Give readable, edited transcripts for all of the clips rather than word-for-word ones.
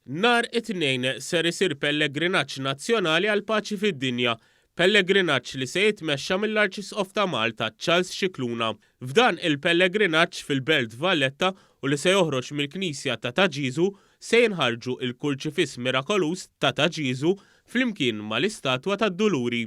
Nhar it-tnejn ser isir pellegrinaġġ nazzjonali għal paċi fid-dinja, pellegrinaġġ li se jitmexxa mill-Arċisqof ta' Malta Charles Scicluna. F'dan il-pellegrinaġġ fil-Belt Valletta u li se joħroġ mill-Knisja ta' Ġiżu se jinħarġu il-Kurċifiss Mirakolus ta' Ġiżu flimkien mal-istatwa tad-Duluri.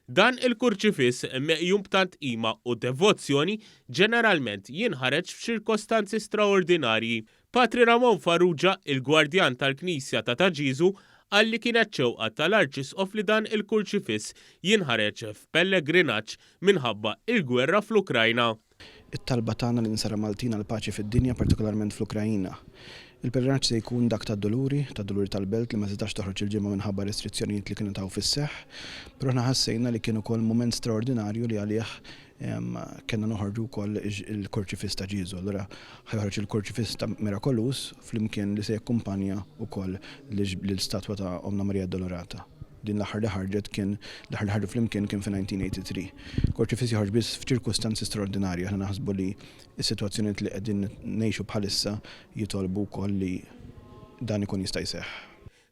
Dan il-kurċifiss meqjum b'tant qima u devozzjoni ġeneralment jinħareġ f'ċirkostanzi straordinarji. Patri Ramon Farrugia, il-gwardjan tal-Knisja ta' Ġiżu, għalli kienet ċewqa tal-Arċisqof li dan il-kurċifiss jinħareġ f'pellegrinaġġ minħabba il-gwerra fl-Ukrajna. It-talba tagħna li nsara Maltina l-paċi fid-dinja, partikolarment fl-Ukrajina. Il-pellegrinaġġ se jkun dak tad-Duluri tal-Belt li ma setax toħroġ il-ġimgħa minħabba restrizzjonijiet li kienu taw fis-seħħ, però aħna ħassejna li kien ukoll mument straordinarju li għalih kellna noħorġu wkoll il-Kurċifiss ta' Ġiżu. Allura ħajħorġ il-Kurċifiss ta' Mirakolus flimkien li se jakkumpanja wkoll l-istatwa ta' Omna Marija Addolorata. Din l-aħħar li ħarġet l-aħħar li ħarġu flimkien kien fi 1983. Kurċifiss joħorġ biss f'ċirkustanzi straordinarji, aħna naħsbu li s-sitwazzjonijiet li qegħdin ngħixu bħalissa jitolbu wkoll li dan ikun jista' jseħħ.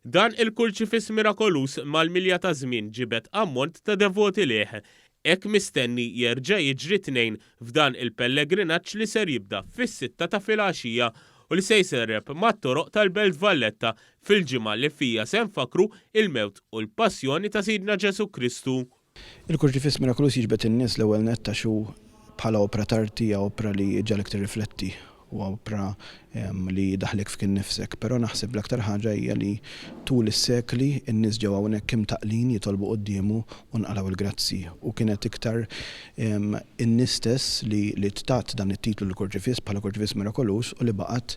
Dan il-Kurċifiss Mirakolus mal-milja ta' żmien ġibet ammont ta' devoti lieh. Hekk mistenni jerġa' jiġri tnejn f'dan il-pellegrinaġġ li ser jibda fis-6 ta' filgħaxija u li se jserreb mat-toroq tal-Belt Valletta fil-ġimgħa li fija se nfakru il-mewt u l-passjoni ta' Sidna Ġesu Kristu. Il-Kurċifiss Mirakolus jiġbed in-nies l-ewwel nett ta' xu bħala opra tartija, opra li ġalek tirrifletti u opra li daħlek f'kien nifsek, però naħseb l-aktar ħaġa hija li tul is-sekli n-nies ġew hawnhekk kemm taqlin jitolbu qudiemu u nqalgħu il-grazzi u kienet iktar in-nies stess li ttat dan it-titlu l-Kurċifiss bħala Kurċifiss Mirakolus u li baqgħet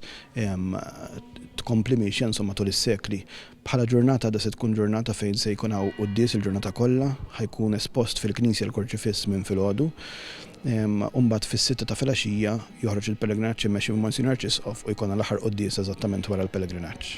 tkompli mixja insomma tul is-sekli. Bħala ġurnata da se tkun ġurnata fejn se jkun hawn qudies il-ġurnata kollha, ħajkun espost fil-Knisja l-Kurċifiss minn filgħodu. Mbagħad fis-6 ta' filgħaxija joħroġ il-pellegrinaġġ immexxi minn Monsignor Arċisqof u jkollna l-aħħar qudies eżattament wara l-pellegrinaġġ.